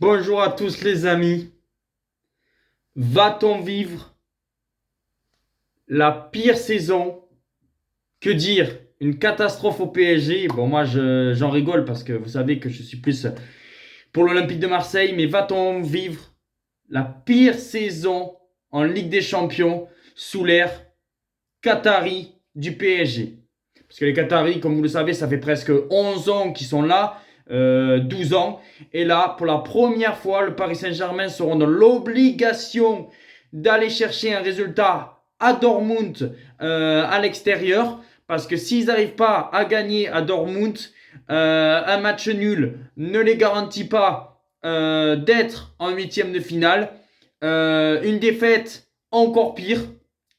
Bonjour à tous les amis. Va-t-on vivre la pire saison? Que dire? Une catastrophe au PSG. Bon, moi j'en rigole parce que vous savez que je suis plus pour l'Olympique de Marseille. Mais va-t-on vivre la pire saison en Ligue des Champions sous l'ère Qatari du PSG? Parce que les Qataris, comme vous le savez, ça fait presque 11 ans qu'ils sont là. 12 ans. Et là, pour la première fois, le Paris Saint-Germain seront dans l'obligation d'aller chercher un résultat à Dortmund à l'extérieur. Parce que s'ils n'arrivent pas à gagner à Dortmund, un match nul ne les garantit pas d'être en huitième de finale. Une défaite encore pire.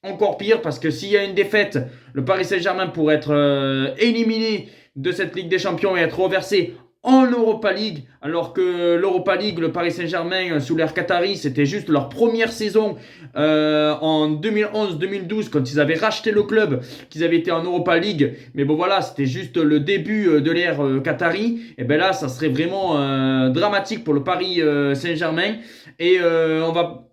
Encore pire parce que s'il y a une défaite, le Paris Saint-Germain pourrait être éliminé de cette Ligue des Champions et être reversé en Europa League, alors que l'Europa League, le Paris Saint-Germain sous l'ère Qatari, c'était juste leur première saison en 2011-2012 quand ils avaient racheté le club, qu'ils avaient été en Europa League. Mais bon voilà, c'était juste le début de l'ère Qatari. Et ben là, ça serait vraiment dramatique pour le Paris Saint-Germain. Et on va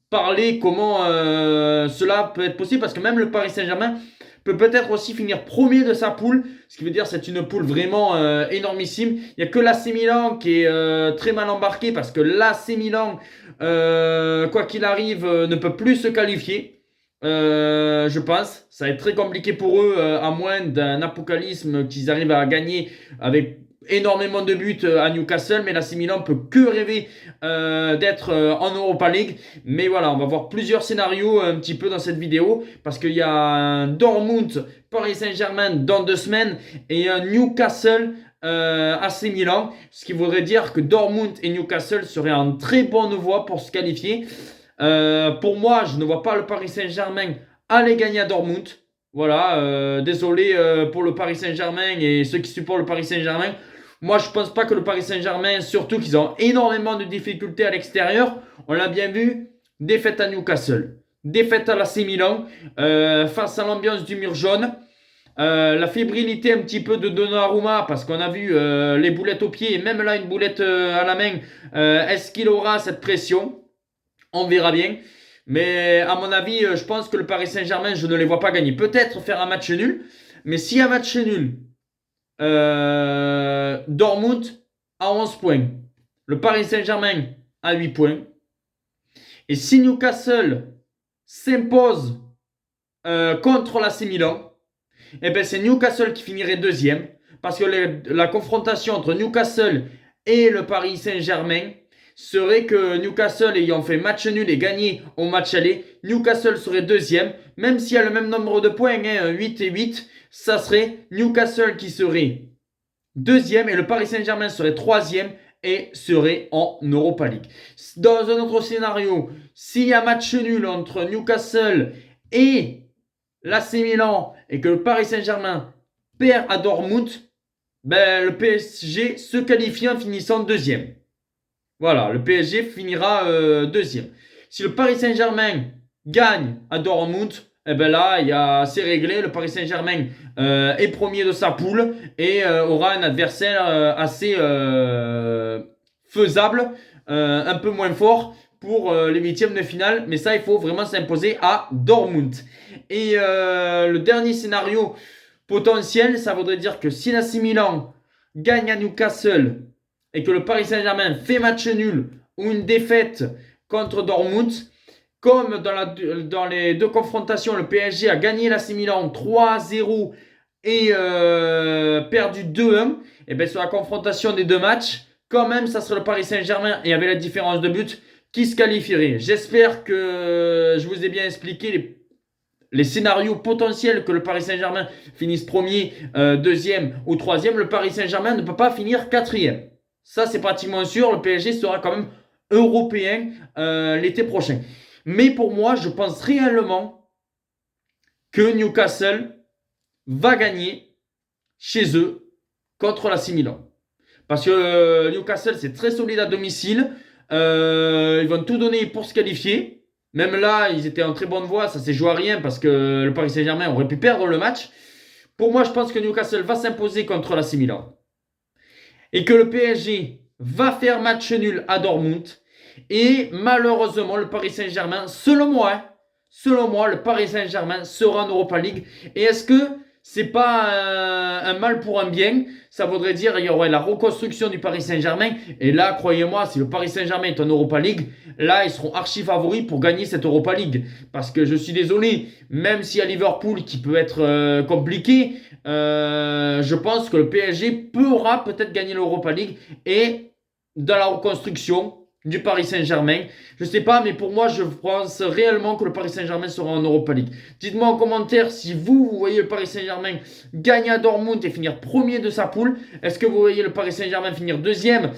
parler comment cela peut être possible parce que même le Paris Saint-Germain peut peut-être aussi finir premier de sa poule, ce qui veut dire c'est une poule vraiment énormissime. Il n'y a que l'AC Milan qui est très mal embarqué parce que l'AC Milan, quoi qu'il arrive, ne peut plus se qualifier. Je pense, ça va être très compliqué pour eux, à moins d'un apocalypse qu'ils arrivent à gagner avec énormément de buts à Newcastle, mais l'AC Milan peut que rêver d'être en Europa League. Mais voilà, on va voir plusieurs scénarios un petit peu dans cette vidéo parce qu'il y a un Dortmund Paris Saint-Germain dans 2 semaines et un Newcastle AC Milan, ce qui voudrait dire que Dortmund et Newcastle seraient en très bonne voie pour se qualifier. Pour moi, je ne vois pas le Paris Saint-Germain aller gagner à Dortmund. Voilà, désolé pour le Paris Saint-Germain et ceux qui supportent le Paris Saint-Germain. Moi, je pense pas que le Paris Saint-Germain, surtout qu'ils ont énormément de difficultés à l'extérieur. On l'a bien vu, défaite à Newcastle, défaite à l'AC Milan, face à l'ambiance du mur jaune. La fébrilité un petit peu de Donnarumma parce qu'on a vu les boulettes au pied et même là une boulette à la main. Est-ce qu'il aura cette pression? On verra bien. Mais à mon avis, je pense que le Paris Saint-Germain, je ne les vois pas gagner. Peut-être faire un match nul. Mais si un match nul, Dortmund à 11 points. Le Paris Saint-Germain à 8 points. Et si Newcastle s'impose contre l'AC Milan, eh ben c'est Newcastle qui finirait deuxième. Parce que la confrontation entre Newcastle et le Paris Saint-Germain serait que Newcastle ayant fait match nul et gagné au match aller, Newcastle serait deuxième. Même s'il y a le même nombre de points, 8 et 8, ça serait Newcastle qui serait deuxième et le Paris Saint-Germain serait troisième et serait en Europa League. Dans un autre scénario, s'il y a match nul entre Newcastle et l'AC Milan et que le Paris Saint-Germain perd à Dortmund, ben, le PSG se qualifie en finissant deuxième. Voilà, le PSG finira deuxième. Si le Paris Saint-Germain gagne à Dortmund, eh ben là, c'est réglé. Le Paris Saint-Germain est premier de sa poule et aura un adversaire assez faisable, un peu moins fort pour les huitièmes de finale. Mais ça, il faut vraiment s'imposer à Dortmund. Et le dernier scénario potentiel, ça voudrait dire que si l'AC Milan gagne à Newcastle et que le Paris Saint-Germain fait match nul ou une défaite contre Dortmund, comme dans les deux confrontations, le PSG a gagné l'AC Milan 3-0 et perdu 2-1, et bien sur la confrontation des deux matchs, quand même, ça serait le Paris Saint-Germain et avec la différence de but qui se qualifierait. J'espère que je vous ai bien expliqué les scénarios potentiels que le Paris Saint-Germain finisse premier, deuxième ou troisième. Le Paris Saint-Germain ne peut pas finir quatrième. Ça, c'est pratiquement sûr. Le PSG sera quand même européen l'été prochain. Mais pour moi, je pense réellement que Newcastle va gagner chez eux contre l'AC Milan. Parce que Newcastle, c'est très solide à domicile. Ils vont tout donner pour se qualifier. Même là, ils étaient en très bonne voie. Ça s'est joué à rien parce que le Paris Saint-Germain aurait pu perdre le match. Pour moi, je pense que Newcastle va s'imposer contre l'AC Milan. Et que le PSG va faire match nul à Dortmund. Et malheureusement, le Paris Saint-Germain, selon moi, le Paris Saint-Germain sera en Europa League. Et est-ce que c'est pas un mal pour un bien? Ça voudrait dire qu'il y aurait la reconstruction du Paris Saint-Germain. Et là, croyez-moi, si le Paris Saint-Germain est en Europa League, là, ils seront archi favoris pour gagner cette Europa League. Parce que je suis désolé, même si à Liverpool, qui peut être compliqué, je pense que le PSG pourra peut-être gagner l'Europa League. Et dans la reconstruction du Paris Saint-Germain, je sais pas, mais pour moi, je pense réellement que le Paris Saint-Germain sera en Europa League. Dites-moi en commentaire si vous voyez le Paris Saint-Germain gagner à Dortmund et finir premier de sa poule. Est-ce que vous voyez le Paris Saint-Germain finir deuxième?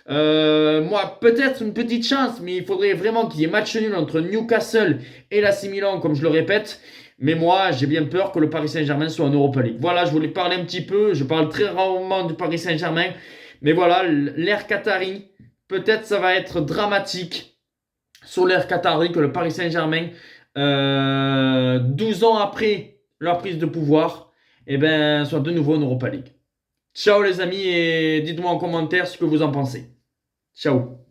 Moi, peut-être une petite chance, mais il faudrait vraiment qu'il y ait match nul entre Newcastle et l'AC Milan, comme je le répète. Mais moi, j'ai bien peur que le Paris Saint-Germain soit en Europa League. Voilà, je voulais parler un petit peu. Je parle très rarement du Paris Saint-Germain. Mais voilà, l'ère Qatari, peut-être ça va être dramatique sur l'ère Qatari que le Paris Saint-Germain, 12 ans après leur prise de pouvoir, eh ben, soit de nouveau en Europa League. Ciao les amis et dites-moi en commentaire ce que vous en pensez. Ciao.